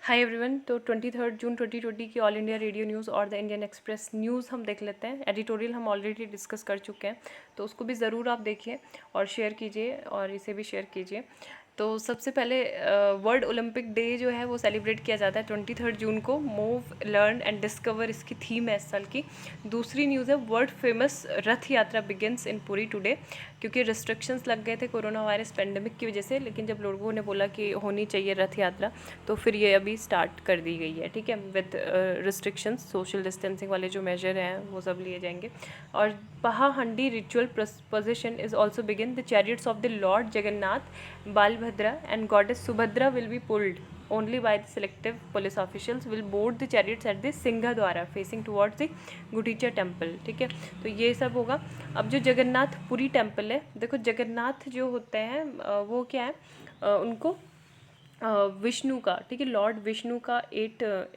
Hi everyone. तो 23 जून 2020 की all India radio news और द इंडियन एक्सप्रेस न्यूज़ हम देख लेते हैं। एडिटोरियल हम ऑलरेडी डिस्कस कर चुके हैं, तो उसको भी ज़रूर आप देखिए और शेयर कीजिए और इसे भी शेयर कीजिए। तो सबसे पहले वर्ल्ड ओलंपिक डे जो है वो सेलिब्रेट किया जाता है 23 जून को। मूव, लर्न एंड डिस्कवर इसकी थीम है इस साल की। दूसरी न्यूज़ है वर्ल्ड फेमस रथ यात्रा बिगिंस इन पुरी टुडे, क्योंकि रिस्ट्रिक्शंस लग गए थे कोरोना वायरस पेंडेमिक की वजह से, लेकिन जब लोगों ने बोला कि होनी चाहिए रथ यात्रा तो फिर ये अभी स्टार्ट कर दी गई है। ठीक है, विद रिस्ट्रिक्शंस, सोशल डिस्टेंसिंग वाले जो मेजर हैं वो सब लिए जाएंगे। और Pahandi ritual position is also begin. The chariots of the lord Jagannath, Balabhadra and goddess Subhadra will be pulled only by the selective police officials will board the chariots at the Singhadwara facing towards the Gundicha temple. ठीक है, तो ये सब होगा। अब जो Jagannath Puri temple है, देखो जगन्नाथ जो होते हैं वो क्या है, उनको विष्णु का, ठीक है, लॉर्ड विष्णु का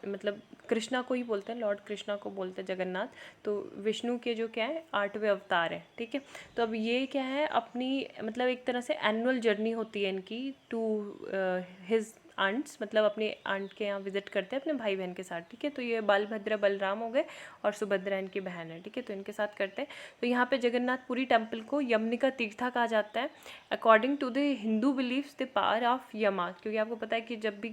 मतलब कृष्णा को ही बोलते हैं, लॉर्ड कृष्णा को बोलते हैं जगन्नाथ। तो विष्णु के जो क्या है 8वें अवतार है। ठीक है, तो अब ये क्या है, अपनी मतलब एक तरह से एनुअल जर्नी होती है इनकी टू हिज आंट्स, मतलब अपने आंट के यहाँ विजिट करते हैं अपने भाई बहन के साथ। ठीक है, तो ये बालभद्र बलराम हो गए और सुभद्रा इनकी बहन है। ठीक है, तो इनके साथ करते हैं। तो यहाँ पे जगन्नाथपुरी टेम्पल को यमनिका तीर्था कहा जाता है। According to the Hindu believes the power of Yama, क्योंकि आपको पता है कि जब भी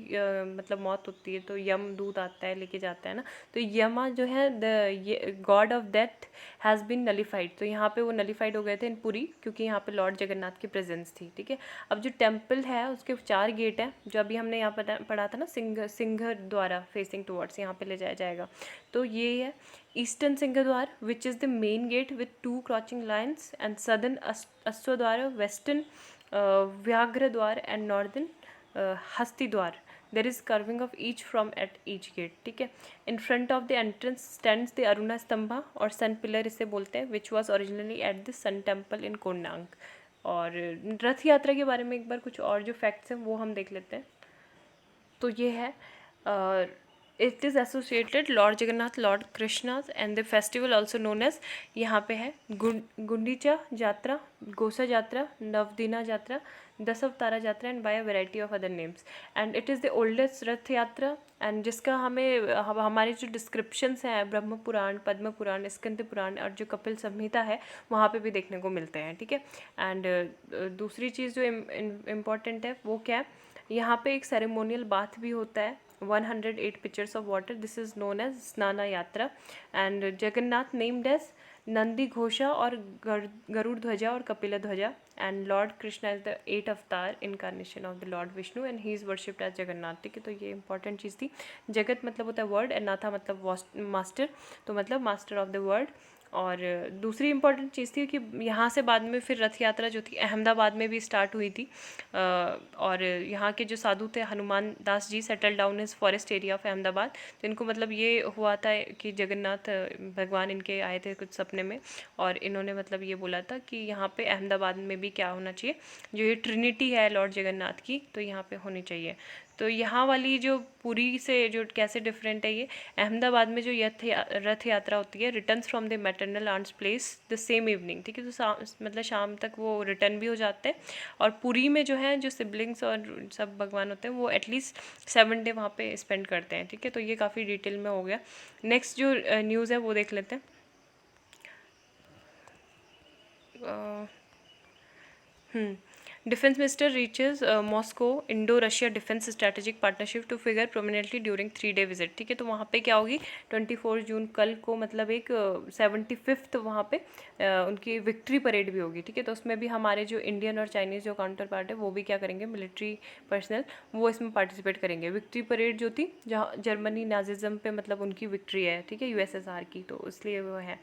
मतलब मौत होती है तो यम दूत आता है, लेके जाता है ना। तो यमा जो है the god of death has been nullified. तो यहाँ पे वो नलिफाइड हो गए थे इन पुरी, क्योंकि यहाँ पे लॉर्ड जगन्नाथ की प्रेजेंस थी। ठीक है, अब जो टेम्पल है उसके 4 गेट हैं, जो अभी हमने यहाँ पढ़ा था ना, सिंह द्वारा फेसिंग टुवर्ड्स यहाँ पे ले जाया जाएगा। तो ये है eastern Singhadwar which is the main gate with 2 crouching lions, and southern Ashwadwar, western Vyaghra Dwara and northern Hasti Dwara. There is curving of each from at each gate. ठीक है, in front of the entrance stands the Aruna Stambha और सन पिलर इसे बोलते हैं, which was originally at the sun temple in Konark. और रथ यात्रा के बारे में एक बार कुछ और जो फैक्ट्स हैं वो हम देख लेते हैं। तो ये है it is associated lord Jagannath, lord Krishna and the festival also known as, यहाँ पे है गुंडीचा यात्रा, गोसा यात्रा, नवदीना यात्रा, Dasa Avatara Yatra and by a variety of other names. And it is the oldest Rath Yatra, and जिसका हमारे जो डिस्क्रिप्शंस हैं ब्रह्म पुराण, पद्म पुराण, स्कंद पुराण और जो कपिल संहिता है वहाँ पे भी देखने को मिलते हैं। ठीक है, एंड दूसरी चीज़ जो इम्पॉर्टेंट है वो क्या है, यहाँ पे एक सेरेमोनियल बाथ भी होता है, 108 pictures of water, this is known as Snana Yatra. And Jagannath named as Nandi Ghosha और गरुड़ ध्वजा और Kapila Dhwaja, and lord Krishna is the 8 avatar incarnation of the lord Vishnu and he is worshipped as Jagannath. ठीक है, तो ये इंपॉर्टेंट चीज़ थी। जगत मतलब होता है वर्ड, एंड नाथा मतलब मास्टर, तो मतलब मास्टर ऑफ द वर्ल्ड। और दूसरी इंपॉर्टेंट चीज़ थी कि यहाँ से बाद में फिर रथ यात्रा जो थी अहमदाबाद में भी स्टार्ट हुई थी। और यहाँ के जो साधु थे Hanuman Das ji settle down is forest area of Ahmedabad. तो इनको मतलब ये हुआ था कि जगन्नाथ भगवान इनके आए थे कुछ सपने में, और इन्होंने मतलब ये बोला था कि यहाँ पे अहमदाबाद में भी क्या होना चाहिए, जो ये ट्रिनिटी है लॉर्ड जगन्नाथ की, तो यहाँ पे होनी चाहिए। तो यहाँ वाली जो पुरी से जो कैसे डिफरेंट है, ये अहमदाबाद में जो रथ यात्रा होती है returns from the maternal aunt's place the same evening. ठीक है, तो मतलब शाम तक वो रिटर्न भी हो जाते हैं। और पुरी में जो है जो सिबलिंग्स और सब भगवान होते हैं वो एटलीस्ट 7 डे वहाँ पे स्पेंड करते हैं। ठीक है, तो ये काफ़ी डिटेल में हो गया। नेक्स्ट जो न्यूज़ है वो देख लेते हैं। Defense Minister reaches Moscow Indo-Russia Defense Strategic Partnership to figure prominently during 3-day visit। ठीक है, तो वहाँ पे क्या होगी 24 जून कल को, मतलब एक 75th वहाँ पे उनकी विक्ट्री परेड भी होगी। ठीक है, तो उसमें भी हमारे जो इंडियन और चाइनीज़ जो काउंटर पार्ट है वो भी क्या करेंगे, मिलिट्री पर्सनल वो इसमें पार्टिसिपेट करेंगे। विक्ट्री परेड जो थी जहाँ जर्मनी नाजिज्म पे मतलब उनकी विक्ट्री है। ठीक है, USSR की, तो इसलिए वो है।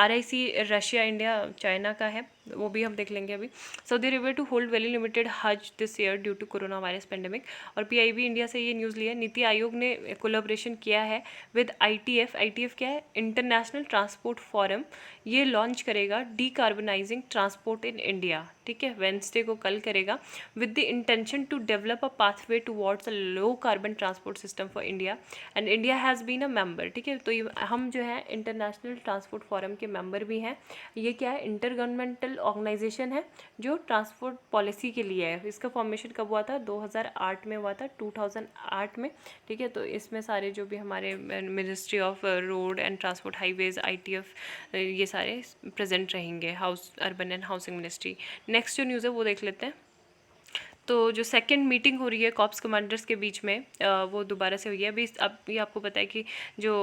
RIC रशिया, इंडिया, चाइना का है, वो भी हम देख लेंगे अभी। Saudi Arabia to hold very limited Hajj this year due to corona virus pandemic. और PIB इंडिया से ये न्यूज़ लिया है। नीति आयोग ने कोलैबोरेशन किया है विद ITF। ITF क्या है, इंटरनेशनल ट्रांसपोर्ट फोरम। ये लॉन्च करेगा डीकार्बनाइजिंग ट्रांसपोर्ट इन इंडिया। ठीक है, वेंसडे को कल करेगा, with the intention to develop a pathway towards a low carbon transport system for India, and India has been a member. ठीक है, तो ये हम जो है इंटरनेशनल ट्रांसपोर्ट फोरम के मेंबर भी हैं। ये क्या है, इंटर गवर्नमेंटल ऑर्गेनाइजेशन है जो ट्रांसपोर्ट पॉलिसी के लिए है। इसका फॉर्मेशन कब हुआ था, 2008 में हुआ था, 2008 में। ठीक है, तो इसमें सारे जो भी हमारे ministry of road and transport, highways, ITF, ये सारे प्रेजेंट रहेंगे, house urban and housing ministry. Next जो न्यूज़ है वो देख लेते हैं। तो जो सेकंड मीटिंग हो रही है कॉप्स कमांडर्स के बीच में, वो दोबारा से हुई है। अभी अब ये आपको पता है कि जो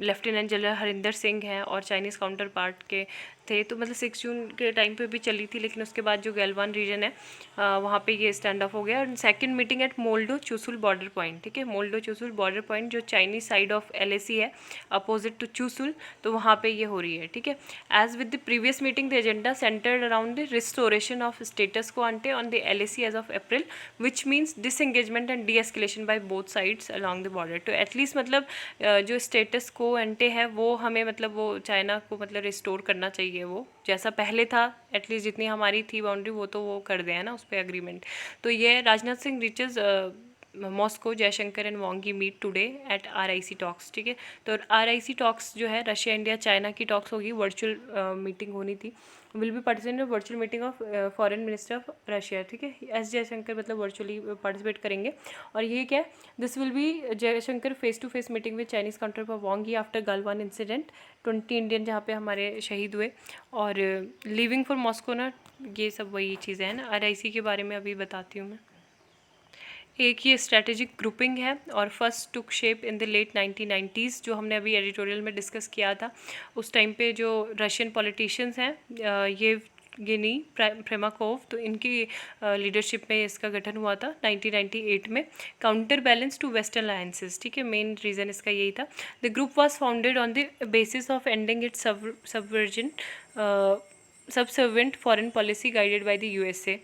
लेफ्टिनेंट जनरल हरिंदर सिंह हैं और चाइनीज़ काउंटर पार्ट के थे, तो मतलब 6 जून के टाइम पे भी चली थी, लेकिन उसके बाद जो गैलवान रीजन है वहाँ पे ये स्टैंड ऑफ हो गया। और second meeting at Moldo Chushul border point. ठीक है, मोल्डो चुसुल बॉर्डर पॉइंट जो चाइनीज साइड ऑफ LAC है, अपोजिट टू चुसुल, तो वहाँ पे ये हो रही है। ठीक है, as with the previous meeting the agenda centered around the restoration of status quo ante on the LAC as of April, which means disengagement and de-escalation by both sides along the border. तो at least मतलब जो status quo एंटे है वो हमें मतलब वो China को मतलब रिस्टोर करना चाहिए, वो जैसा पहले था, एटलीस्ट जितनी हमारी थी बाउंड्री वो तो वो कर दें ना उस पर एग्रीमेंट। तो ये Rajnath Singh reaches Moscow, Jaishankar and Wang Yi meet today at RIC talks. ठीक है, तो RIC टॉक्स जो है रशिया इंडिया चाइना की टॉक्स होगी, वर्चुअल मीटिंग होनी थी। Will be participate in virtual meeting of foreign minister of Russia. ठीक है, S जयशंकर मतलब वर्चुअली पार्टिसिपेट करेंगे। और ये क्या है, this will be Jaishankar face to face meeting with Chinese counter for Wang Yi after Galwan incident, 20 Indian जहाँ पे हमारे शहीद हुए। और लिविंग फॉर मॉस्को ना, ये सब वही चीज़ें हैं ना। RIC के बारे में अभी बताती हूँ मैं। एक ये स्ट्रेटेजिक ग्रुपिंग है और first took shape in the late 1990s, जो हमने अभी एडिटोरियल में डिस्कस किया था। उस टाइम पे जो रशियन पॉलिटिशियंस हैं, ये गिनी प्रेमाकोव, तो इनकी लीडरशिप में इसका गठन हुआ था 1998 में, counter balance to western alliances. ठीक है, मेन रीज़न इसका यही था। The group was founded on the basis of ending its subservient foreign policy guided by the USA,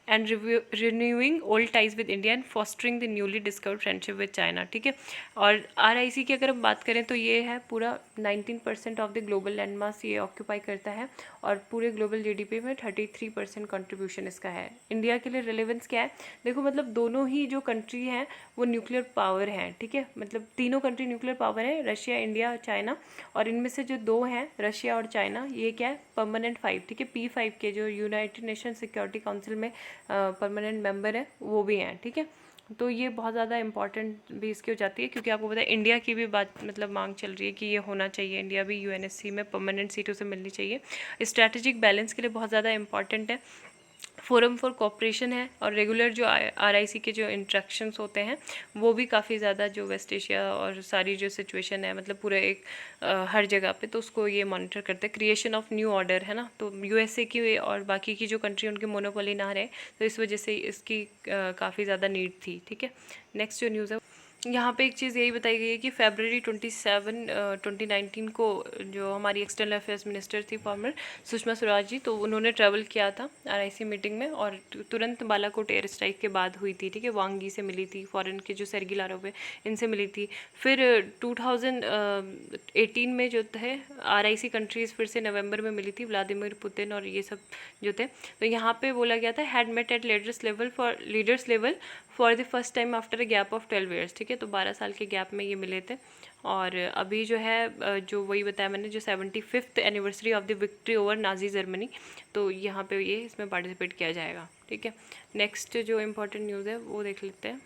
and renewing old ties with India and fostering the newly discovered friendship with China। ठीक है, और RIC की अगर हम बात करें तो ये है पूरा 19% of the global land mass ये ऑक्यूपाई करता है, और पूरे ग्लोबल GDP में 33% कंट्रीब्यूशन इसका है। इंडिया के लिए रिलेवेंस क्या है, देखो मतलब दोनों ही जो कंट्री हैं वो न्यूक्लियर पावर हैं। ठीक है, मतलब तीनों कंट्री न्यूक्लियर पावर है, रशिया, इंडिया, चाइना, और इनमें से जो दो हैं रशिया और चाइना, ये क्या है, परमानेंट 5। ठीक है, P5 के जो यूनाइटेड नेशन सिक्योरिटी काउंसिल में परमानेंट मेंबर है वो भी हैं। ठीक है, तो ये बहुत ज़्यादा इंपॉर्टेंट भी इसकी हो जाती है, क्योंकि आपको पता है इंडिया की भी बात मतलब मांग चल रही है कि ये होना चाहिए, इंडिया भी UNSC में परमानेंट सीटों से मिलनी चाहिए। स्ट्रैटेजिक बैलेंस के लिए बहुत ज़्यादा इंपॉर्टेंट है। फोरम फॉर कोऑपरेशन है, और रेगुलर जो RIC के जो इंट्रैक्शंस होते हैं वो भी काफ़ी ज़्यादा, जो वेस्ट एशिया और सारी जो सिचुएशन है मतलब पूरे एक हर जगह पे, तो उसको ये मॉनिटर करते हैं। क्रिएशन ऑफ न्यू ऑर्डर है ना, तो USA की और बाकी की जो कंट्री उनकी मोनोपोली ना रहे, तो इस वजह से इसकी काफ़ी ज़्यादा नीड थी। ठीक है, नेक्स्ट जो न्यूज़ है यहाँ पे एक चीज़ यही बताई गई है कि February 27, 2019 को जो हमारी एक्सटर्नल अफेयर्स मिनिस्टर थी फॉर्मर सुषमा स्वराज जी, तो उन्होंने ट्रैवल किया था RIC मीटिंग में, और तुरंत बालाकोट एयर स्ट्राइक के बाद हुई थी। ठीक है, वांगी से मिली थी, फॉरेन के जो सर्गी लारोव है इनसे मिली थी। फिर 2018 में जो थे RIC कंट्रीज़ फिर से नवंबर में मिली थी, व्लादिमीर पुतिन और ये सब जो थे, तो यहाँ पे बोला गया था had met at leaders level for the first time after a gap of 12 years. ठीक है, तो 12 साल के गैप में ये मिले थे। और अभी जो है जो वही बताया मैंने, जो 75th anniversary of the victory over Nazi Germany, तो यहाँ पे ये इसमें पार्टिसिपेट किया जाएगा। ठीक है, नेक्स्ट जो इम्पोर्टेंट न्यूज़ है वो देख लेते हैं।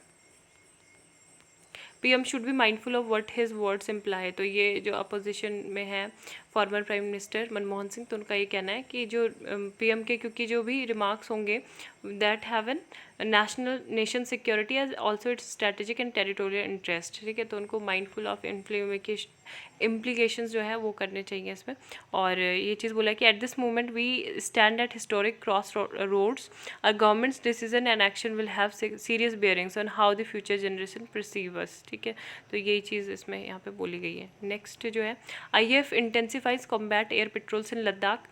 PM should be mindful of what his words imply. तो ये जो अपोजिशन में है former prime minister Manmohan Singh, तो उनका ये कहना है कि जो PM के क्योंकि जो भी रिमार्क्स होंगे that have an nation security as also its strategic and territorial interest. ठीक है, तो उनको माइंडफुल ऑफ इम्प्लीकेशंस जो है वो करने चाहिए इसमें। और ये चीज़ बोला कि at this moment we stand at historic crossroads, our governments decision and action will have serious bearings on how the future generation perceive us. ठीक है, तो यही चीज़ इसमें यहाँ पे बोली गई है। नेक्स्ट जो है IAF intensifies combat air patrols in Ladakh.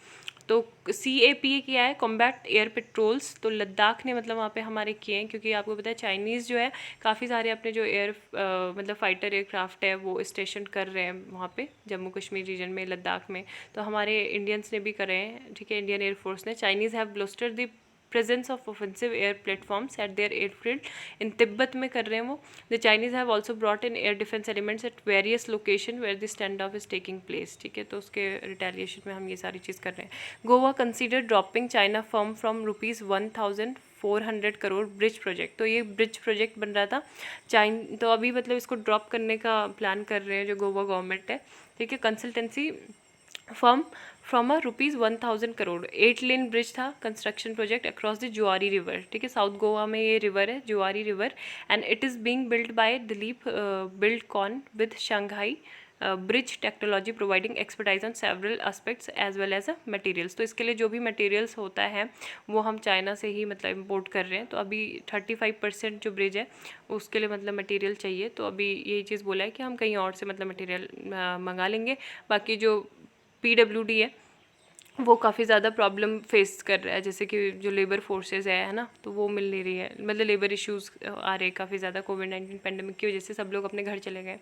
तो CAPA क्या है, कॉम्बैट एयर पेट्रोल्स। तो लद्दाख ने मतलब वहाँ पे हमारे किए हैं, क्योंकि आपको पता है चाइनीज़ जो है काफ़ी सारे अपने जो मतलब फाइटर एयरक्राफ्ट है वो स्टेशन कर रहे हैं वहाँ पे जम्मू कश्मीर रीजन में, लद्दाख में। तो हमारे इंडियंस ने भी करे हैं, ठीक है, इंडियन एयरफोर्स ने। Chinese have bolster the presence of offensive air platforms at their airfield in Tibet में कर रहे हैं वो। The Chinese have also brought in air defence elements at various location where the stand off is taking place, ठीक है। तो उसके retaliation में हम ये सारी चीज़ कर रहे हैं। Goa consider dropping China firm from ₹1400 crore bridge project. तो ये ब्रिज प्रोजेक्ट बन रहा था तो अभी मतलब इसको ड्रॉप करने का प्लान कर रहे हैं जो गोवा गवर्नमेंट है, ठीक है। Consultancy firm from ₹1000 crore 8 lane bridge था construction project across the Zuari river, ठीक है। साउथ गोवा में ये रिवर है, Zuari river, and it is being build by Dilip Buildcon with Shanghai bridge technology providing expertise on several aspects as well as materials. तो इसके लिए जो भी मटेरियल्स होता है वो हम चाइना से ही मतलब इम्पोर्ट कर रहे हैं। तो अभी 35% जो ब्रिज है उसके लिए मतलब मटेरियल चाहिए। तो अभी यही चीज़ बोला है कि हम कहीं और से मतलब मटेरियल मंगा लेंगे। बाकी जो PWD है वो काफ़ी ज़्यादा प्रॉब्लम फेस कर रहा है, जैसे कि जो लेबर फोर्सेस है ना, तो वो मिल नहीं रही है, मतलब लेबर इश्यूज़ आ रहे हैं काफ़ी ज़्यादा कोविड-19 पेंडेमिक की वजह से, सब लोग अपने घर चले गए।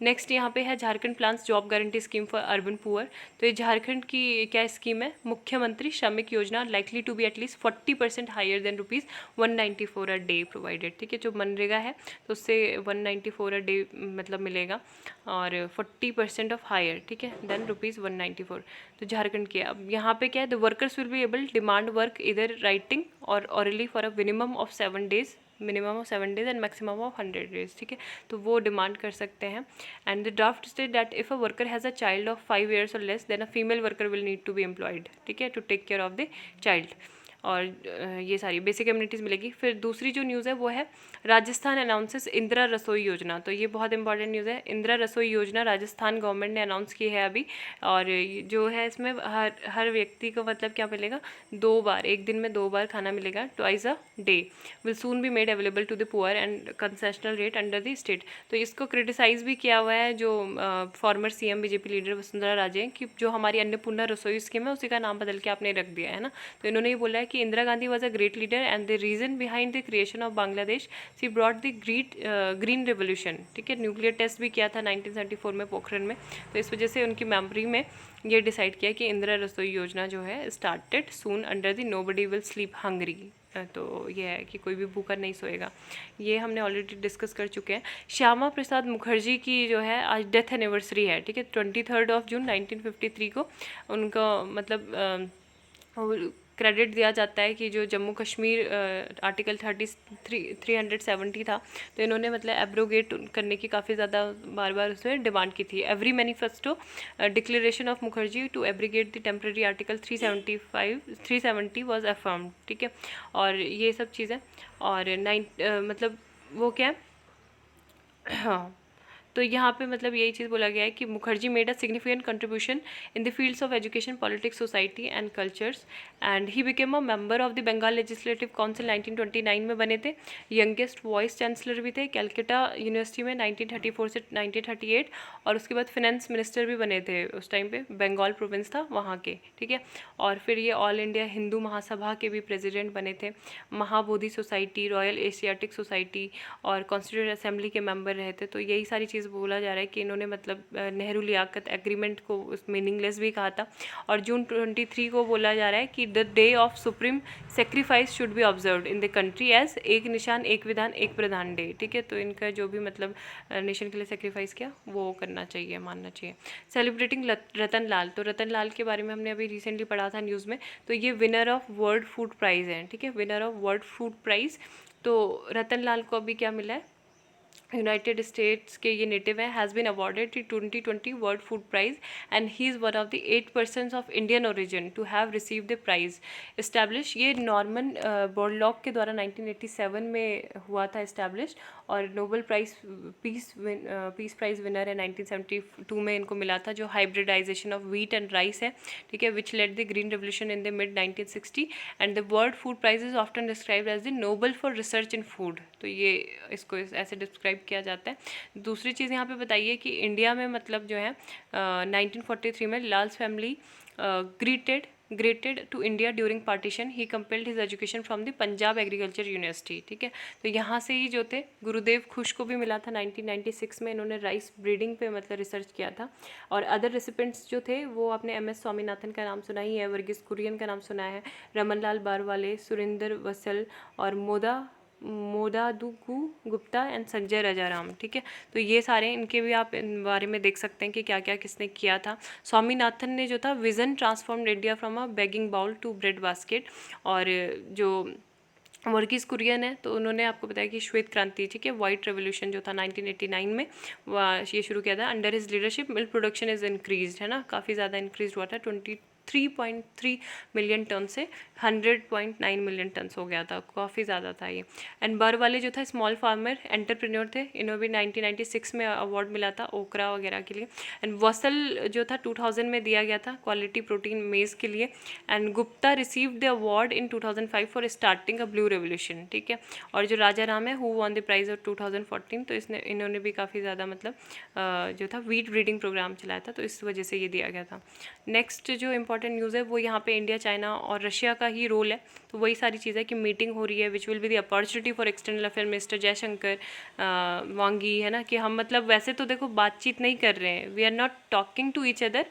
नेक्स्ट यहाँ पे है Jharkhand plans job guarantee scheme for urban poor. तो ये झारखंड की क्या स्कीम है, Mukhyamantri Shramik Yojana, likely to be at least 40% higher than ₹194 a day provided, ठीक है। जो मनरेगा है तो उससे 194 अ डे मतलब मिलेगा, और 40% ऑफ हायर, ठीक है, देन ₹194। तो झारखंड की अब यहाँ पे क्या है, the workers will be able demand work either writing और orally for a minimum of 7 days and maximum of 100 days, ठीक है। तो वो डिमांड कर सकते हैं। And the draft state that if a worker has a child of 5 years और less than a female worker will need to be employed, ठीक है, to take care of the child. और ये सारी बेसिक कम्युनिटीज़ मिलेगी। फिर दूसरी जो न्यूज़ है वो है राजस्थान अनाउंसेस इंदिरा रसोई योजना। तो ये बहुत इंपॉर्टेंट न्यूज़ है। इंदिरा रसोई योजना राजस्थान गवर्नमेंट ने अनाउंस की है अभी, और जो है इसमें हर व्यक्ति को मतलब क्या मिलेगा, 2 बार, एक दिन में 2 बार खाना मिलेगा, twice a day, will soon be made available to the poor and concessional rate under the state. तो इसको क्रिटिसाइज़ भी किया हुआ है जो former CM BJP leader Vasundhara Raje कि जो हमारी अन्नपूर्णा रसोई स्कीम है उसी का नाम बदल के आपने रख दिया है ना। तो इन्होंने ये बोला है कि Indira Gandhi was a great leader and the reason behind the creation of Bangladesh, she brought the green revolution, ठीक है। न्यूक्लियर टेस्ट भी किया था 1974 में पोखरण में, तो इस वजह से उनकी मेमोरी में ये डिसाइड किया कि इंदिरा रसोई योजना जो है started soon under the nobody will sleep hungry. तो ये है कि कोई भी भूखा नहीं सोएगा। ये हमने ऑलरेडी डिस्कस कर चुके हैं। श्यामा प्रसाद मुखर्जी की जो है आज डेथ एनिवर्सरी है, ठीक है, 23 जून 1953 को उनका मतलब क्रेडिट दिया जाता है कि जो जम्मू कश्मीर आर्टिकल 370 था, तो इन्होंने मतलब एब्रोगेट करने की काफ़ी ज़्यादा बार उसमें डिमांड की थी। Every manifesto declaration of Mukherjee to abrogate the temporary article 370 was affirmed, ठीक है। और ये सब चीज़ें और मतलब वो क्या है, हाँ, तो यहाँ पे मतलब यही चीज़ बोला गया है कि Mukherjee made a significant contribution in the fields of education, politics, society and cultures, and he became a member of the Bengal legislative council 1929 में बने थे। यंगेस्ट वाइस चांसलर भी थे कैलकाटा यूनिवर्सिटी में 1934 से 1938, और उसके बाद फिनेंस मिनिस्टर भी बने थे उस टाइम पे, बंगाल प्रोविंस था वहाँ के, ठीक है। और फिर ये ऑल इंडिया हिंदू महासभा के भी प्रेजिडेंट बने थे, Mahabodhi society, royal Asiatic society और कॉन्स्टिट्यूंट असेंबली के मेंबर रहे थे। तो यही सारी चीज़ बोला जा रहा है कि इन्होंने मतलब नेहरू लियाकत एग्रीमेंट को उस मीनिंगलेस भी कहा था। और जून 23 को बोला जा रहा है कि the day of supreme sacrifice should be observed in the country as एक निशान एक विधान एक प्रधान डे, ठीक है। तो इनका जो भी मतलब नेशन के लिए सेक्रीफाइस किया वो करना चाहिए, मानना चाहिए। सेलिब्रेटिंग रतन लाल, तो रतन लाल के बारे में हमने अभी रिसेंटली पढ़ा था न्यूज़ में। तो ये winner of world food prize हैं, ठीक है, winner of world food prize. तो रतन लाल को अभी क्या मिला है, यूनाइटेड स्टेट्स के ये नेटिव है, has been awarded 2020 world food prize and he is one of the 8 persons of Indian origin to have receive the prize establish. ये नॉर्मन बोरलॉग के द्वारा 1987 में हुआ था इस्टेब्लिश, और Nobel prize peace prize winner है 1972 में इनको मिला था, जो hybridization of wheat and rice है, ठीक है, which led the green revolution in the mid 1960। एंड the world food prize is often described as the Nobel for research in food. तो ये इसको ऐसे डिस्क्राइब किया जाता है। दूसरी चीज़ यहाँ पे बताइए कि इंडिया में मतलब जो है 1943 में Lal's family greeted grated to India during partition he compelled his education from the Punjab agriculture university. ठीक है, तो यहाँ से ही जो थे गुरुदेव खुश को भी मिला था 1996 में, इन्होंने राइस ब्रीडिंग पे मतलब रिसर्च किया था। और अदर रेसिपेंट्स जो थे वो आपने MS स्वामीनाथन का नाम सुना ही है, वर्गीस कुरियन का नाम सुना है, रमनलाल बारवाले, सुरेंद्र वसल और मोदादुगु गुप्ता एंड संजय राजाराम। ठीक है, तो ये सारे इनके भी आप इन बारे में देख सकते हैं कि क्या क्या किसने किया था। स्वामीनाथन ने जो था vision transformed India from a begging bowl to bread basket. और जो वर्गीस कुरियन है तो उन्होंने आपको बताया कि श्वेत क्रांति, ठीक है, वाइट रेवोल्यूशन जो था 1989 में ये शुरू किया था। Under his leadership milk production is increased, है ना, काफ़ी ज़्यादा इंक्रीज हुआ था, 23.3 मिलियन टन से 100.9 मिलियन टन हो गया था, काफ़ी ज़्यादा था ये। एंड बारवाले जो था स्मॉल फार्मर एंटरप्रेन्योर थे, इन्हें भी 1996 में अवार्ड मिला था ओकरा वगैरह के लिए। एंड वसल जो था 2000 में दिया गया था क्वालिटी प्रोटीन मेज़ के लिए। And Gupta received the award in 2005 for starting a blue revolution. ठीक है, और जो राजा राम है who won the prize of 2014, तो इन्होंने भी काफ़ी ज़्यादा मतलब जो था वीट ब्रीडिंग प्रोग्राम चलाया था, तो इस वजह से ये दिया गया था। नेक्स्ट जो इंपॉर्टेंट न्यूज़ है वो यहाँ पे इंडिया, चाइना और रशिया का ही रोल है। तो वही सारी चीज़ें कि मीटिंग हो रही है which will be the opportunity for external affair minister Jaishankar वांगी, है ना, कि हम मतलब वैसे तो देखो बातचीत नहीं कर रहे हैं, we are not talking to each other,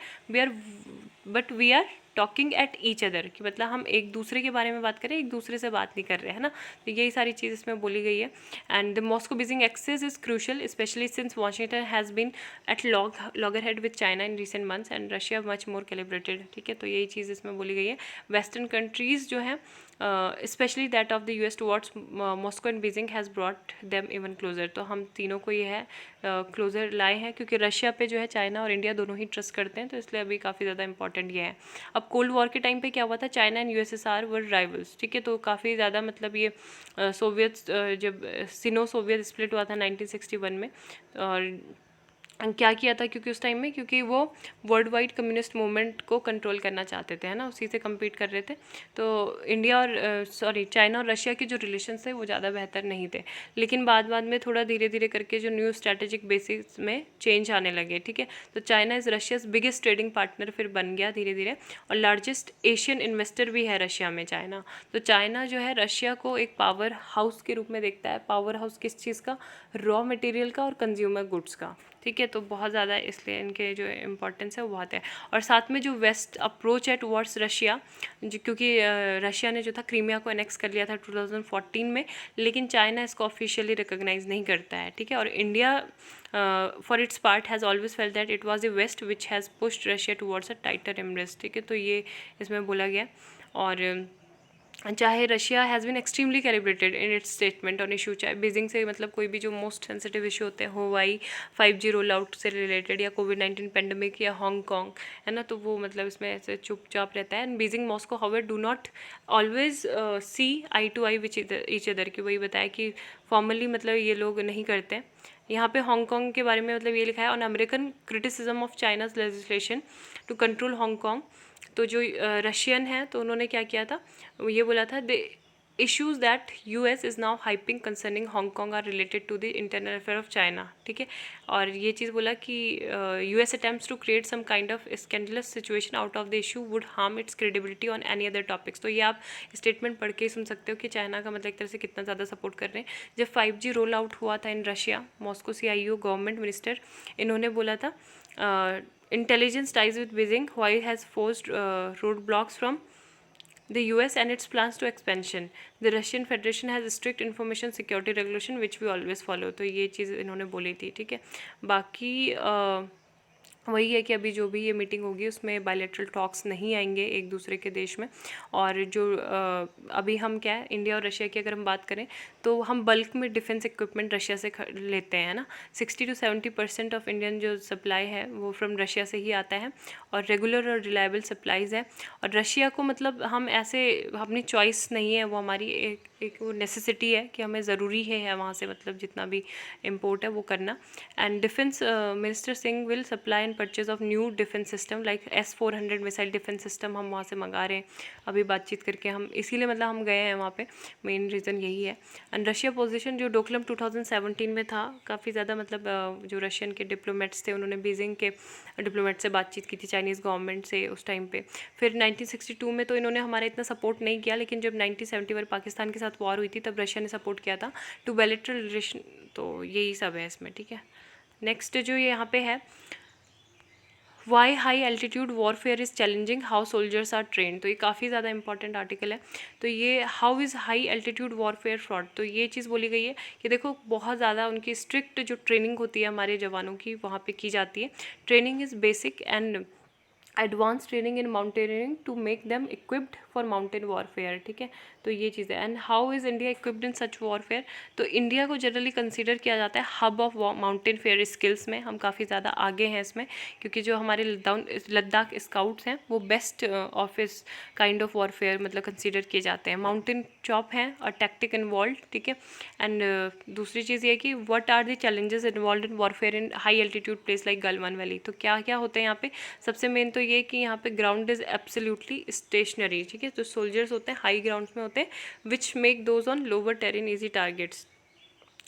but we are talking at each other, कि मतलब हम एक दूसरे के बारे में बात करें, एक दूसरे से बात नहीं कर रहे हैं, है ना। तो यही सारी चीज़ इसमें बोली गई है। And the Moscow Beijing axis is crucial especially since Washington has been at loggerheads with China in recent months and Russia much more calibrated. ठीक है, तो यही चीज़ इसमें बोली गई है। वेस्टर्न कंट्रीज़ जो हैं especially that of the US towards Moscow and Beijing has brought them even closer. तो हम तीनों को ये है क्लोजर लाए हैं, क्योंकि रशिया पे जो है चाइना और इंडिया दोनों ही ट्रस्ट करते हैं, तो इसलिए अभी काफ़ी ज़्यादा इंपॉर्टेंट ये है। अब कोल्ड वॉर के टाइम पे क्या हुआ था, China and USSR were rivals. ठीक है, तो काफ़ी ज़्यादा मतलब ये सोवियत जब सिनो सोवियत स्प्लिट हुआ था 1961 में, और क्या किया था, क्योंकि उस टाइम में क्योंकि वो वर्ल्ड वाइड कम्युनिस्ट मूवमेंट को कंट्रोल करना चाहते थे, है ना, उसी से कम्पीट कर रहे थे। तो इंडिया और चाइना और रशिया के जो रिलेशंस थे वो ज़्यादा बेहतर नहीं थे, लेकिन बाद में थोड़ा धीरे धीरे करके जो न्यू स्ट्रैटेजिक बेसिस में चेंज आने लगे। ठीक है, तो China is Russia's biggest trading partner फिर बन गया धीरे धीरे, और लार्जेस्ट एशियन इन्वेस्टर भी है रशिया में चाइना। तो चाइना जो है रशिया को एक पावर हाउस के रूप में देखता है। पावर हाउस किस चीज़ का, रॉ मटेरियल का और कंज्यूमर गुड्स का। ठीक है, तो बहुत ज़्यादा इसलिए इनके जो इम्पोर्टेंस है वो बहुत है। और साथ में जो वेस्ट अप्रोच है टुवर्ड्स रशिया, जो क्योंकि रशिया ने जो था क्रीमिया को एनेक्स कर लिया था 2014 में, लेकिन चाइना इसको ऑफिशियली रिकॉग्नाइज नहीं करता है। ठीक है, और India for its part has always felt that it was the west which has pushed Russia towards a tighter embrace. ठीक है, तो ये इसमें बोला गया। और चाहे Russia has been extremely calibrated in its statement on issue, चाहे बीजिंग से मतलब कोई भी जो मोस्ट सेंसिटिव इशू होते हैं, हुवाई 5G रोल आउट से रिलेटेड या कोविड-19 पेंडेमिक या हांगकॉन्ग, है ना, तो वो मतलब इसमें ऐसे चुपचाप रहता है। And Beijing Moscow however do not always see eye to eye which each other, की वही बताया कि फॉर्मली मतलब ये लोग नहीं करते हैं। यहाँ पे हांगकॉन्ग के बारे में मतलब ये लिखा है on American criticism of China's legislation to control Hong Kong. तो जो रशियन है तो उन्होंने क्या किया था, ये बोला था the issues that US is now hyping concerning Hong Kong are related to the internal affair of China. ठीक है, और ये चीज़ बोला कि US attempts to create some kind of scandalous situation out of the issue would harm its credibility on any other topics. तो ये आप स्टेटमेंट पढ़ के सुन सकते हो कि चाइना का मतलब एक तरह से कितना ज़्यादा सपोर्ट कर रहे हैं। जब 5G रोल आउट हुआ था in Russia, Moscow CIO government minister, इन्होंने बोला था intelligence ties with Beijing, Huawei has forced roadblocks from the US and its plans to expansion. The Russian Federation has strict information security regulation which we always follow. तो ये चीज़ इन्होंने बोली थी। ठीक है, बाकी वही है कि अभी जो भी ये मीटिंग होगी उसमें बायलैटरल टॉक्स नहीं आएंगे एक दूसरे के देश में। और जो अभी हम क्या है, इंडिया और रशिया की अगर हम बात करें तो हम बल्क में डिफेंस इक्विपमेंट रशिया से लेते हैं ना। 60 to 70% ऑफ इंडियन जो सप्लाई है वो फ्रॉम रशिया से ही आता है, और रेगुलर और रिलायबल सप्लाईज़ है। और रशिया को मतलब हम ऐसे अपनी चॉइस नहीं है, वो हमारी एक वो नेसेसिटी है कि हमें ज़रूरी है वहाँ से मतलब जितना भी इम्पोर्ट है वो करना। And defence minister Singh will supply and purchase of new defence system like S-400 missile defence system हम वहाँ से मंगा रहे हैं अभी बातचीत करके। हम इसीलिए मतलब हम गए हैं वहाँ पे, मेन रीज़न यही है। एंड रशिया पोजीशन जो डोकलम 2017 में था, काफ़ी ज़्यादा मतलब जो रशियन के डिप्लोमेट्स थे उन्होंने बीजिंग के डिप्लोमेट से बातचीत की थी चाइनीज़ गवर्नमेंट से उस टाइम पे। फिर 1962 में तो इन्होंने हमारा इतना सपोर्ट नहीं किया, लेकिन जब 1971 पाकिस्तान के साथ वॉर हुई थी तब रशिया ने सपोर्ट किया था टू बायलैटरल रिलेशन। तो यही सब है इसमें, ठीक है। नेक्स्ट जो ये यहाँ पे है, why high altitude warfare is challenging, how soldiers are train. तो ये काफ़ी ज़्यादा इंपॉर्टेंट आर्टिकल है। तो ये how is high altitude warfare fraud, तो ये चीज़ बोली गई है कि देखो बहुत ज़्यादा उनकी स्ट्रिक्ट जो ट्रेनिंग होती है हमारे जवानों की वहाँ पे की जाती है। Training is basic and advance training in mountaineering to make them equipped for mountain warfare, ठीक है। तो ये चीज़ है। And how is India equipped in such warfare, तो इंडिया को जनरली कंसीडर किया जाता है hub of mountain fair skills में। हम काफ़ी ज़्यादा आगे हैं इसमें, क्योंकि जो हमारे लद्दाख स्काउट्स हैं वो best office kind of warfare मतलब कंसीडर किए जाते हैं। माउंटेन चॉप हैं और टैक्टिक इन्वॉल्व, ठीक है। एंड दूसरी चीज़ ये कि what are the challenges involve in warfare in high altitude place like Galwan valley. तो क्या क्या होता है यहाँ पे, सबसे मेन तो ये कि यहाँ पे ग्राउंड इज़ एब्सोल्युटली स्टेशनरी, ठीक है। तो सोल्जर्स होते हैं हाई ग्राउंड्स में होते हैं, which make those on lower terrain easy targets,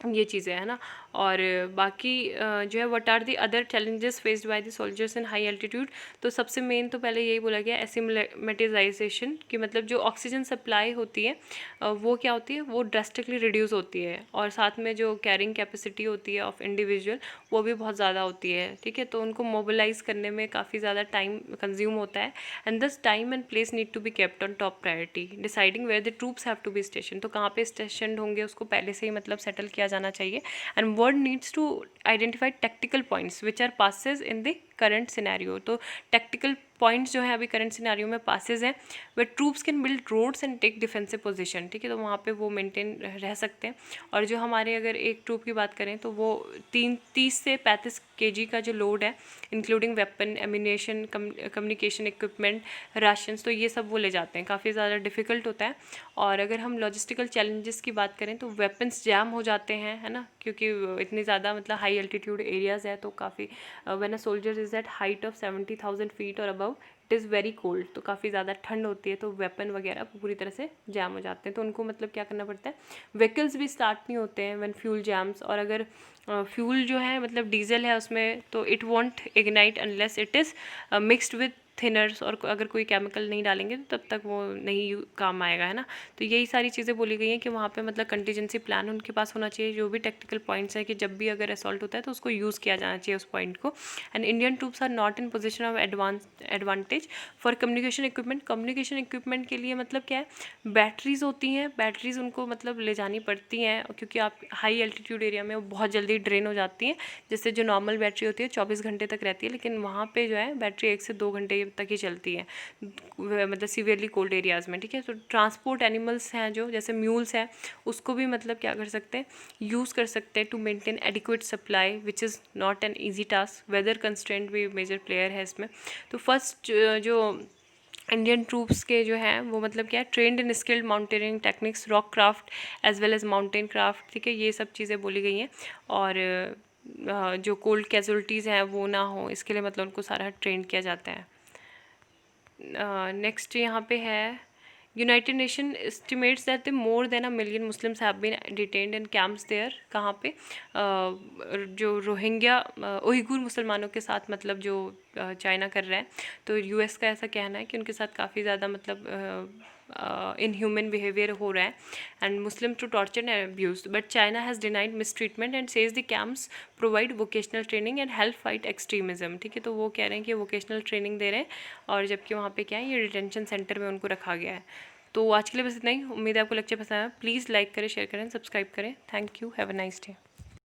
ये चीज़ें है ना। और बाकी जो है what are the other challenges faced by the soldiers in high altitude, तो सबसे मेन तो पहले यही बोला गया एसिमेटाइजेशन, कि मतलब जो ऑक्सीजन सप्लाई होती है वो क्या होती है, वो ड्रास्टिकली रिड्यूस होती है। और साथ में जो कैरिंग कैपेसिटी होती है ऑफ इंडिविजुअल वो भी बहुत ज़्यादा होती है, ठीक है। तो उनको मोबिलाइज करने में काफ़ी ज़्यादा टाइम कंज्यूम होता है। And this time and place need to be kept on top priority, deciding where the troops have to be station. तो कहाँ पे स्टेशन होंगे उसको पहले से ही मतलब सेटल किया जाना चाहिए। And world needs to identify tactical points which are passes in the current scenario. तो टैक्टिकल पॉइंट्स जो है अभी करंट सिनेरियो में पासेज हैं, where troops can build roads and take defensive position, ठीक है। तो वहाँ पे वो मेंटेन रह सकते हैं। और जो हमारे अगर एक ट्रूप की बात करें तो वो 30 से 35 kg का जो लोड है, including weapon, ammunition, communication equipment, rations, तो ये सब वो ले जाते हैं। काफ़ी ज़्यादा डिफ़िकल्ट होता है। और अगर हम लॉजिस्टिकल चैलेंजेस की बात करें तो वेपन्स जैम हो जाते हैं, है ना, क्योंकि इतनी ज़्यादा मतलब हाई एल्टीट्यूड एरियाज़ है। तो काफ़ी when a soldier is at height of 70,000 feet और above, it is very cold, तो काफ़ी ज़्यादा ठंड होती है, तो वेपन वगैरह पूरी तरह से जैम हो जाते हैं। तो उनको मतलब क्या करना पड़ता है, व्हीकल्स भी स्टार्ट नहीं होते हैं व्हेन फ्यूल जैम्स। और अगर फ्यूल जो है मतलब डीजल है उसमें, तो it won't ignite unless it is mixed with thinners, और अगर कोई केमिकल नहीं डालेंगे तो तब तक वो नहीं काम आएगा, है ना। तो यही सारी चीज़ें बोली गई हैं कि वहाँ पे मतलब कंटीजेंसी प्लान उनके पास होना चाहिए, जो भी टेक्निकल पॉइंट्स है कि जब भी अगर असॉल्ट होता है तो उसको यूज़ किया जाना चाहिए उस पॉइंट को। And Indian troops are not in position of advantage for communication equipment. Communication equipment के लिए मतलब क्या है, बैटरीज होती हैं, बैटरीज उनको मतलब ले जानी पड़ती हैं, क्योंकि आप हाई एल्टीट्यूड एरिया में वो बहुत जल्दी ड्रेन हो जाती हैं। जैसे जो नॉर्मल बैटरी होती है 24 घंटे तक रहती है, लेकिन वहाँ पे जो है बैटरी 1 से 2 घंटे तक ही चलती है, मतलब सीवियरली कोल्ड एरियाज़ में, ठीक है। तो ट्रांसपोर्ट एनिमल्स हैं जो जैसे म्यूल्स हैं, उसको भी मतलब क्या कर सकते हैं, यूज़ कर सकते हैं to maintain adequate supply, which is not an easy task. Weather constraint भी मेजर प्लेयर है इसमें। तो फर्स्ट जो इंडियन ट्रूप्स के जो हैं वो मतलब क्या है, trained in skilled mountaineering techniques, rock craft as well as mountain craft, ठीक है। ये सब चीज़ें बोली गई हैं। और जो कोल्ड कैजुअलिटीज़ हैं वो ना हो, इसके लिए मतलब उनको सारा ट्रेन किया जाता है। नेक्स्ट यहाँ पे है, united nation estimates that more than 1 million Muslims have been detained in camps there. कहाँ पे, जो रोहिंग्या उइगुर मुसलमानों के साथ मतलब जो चाइना कर रहा है, तो यूएस का ऐसा कहना है कि उनके साथ काफ़ी ज़्यादा मतलब inhuman behavior हो रहा है, and Muslim to torture and abuse, but China has denied mistreatment and says the camps provide vocational training and help fight extremism, ठीक है। तो वो कह रहे हैं कि वोकेशनल ट्रेनिंग दे रहे हैं, और जबकि वहाँ पे क्या है, ये डिटेंशन सेंटर में उनको रखा गया है। तो आज के लिए बस इतना ही। उम्मीद है आपको लेक्चर पसंद आया। प्लीज़ लाइक करें, शेयर करें, सब्सक्राइब करें। Thank you, have a nice day.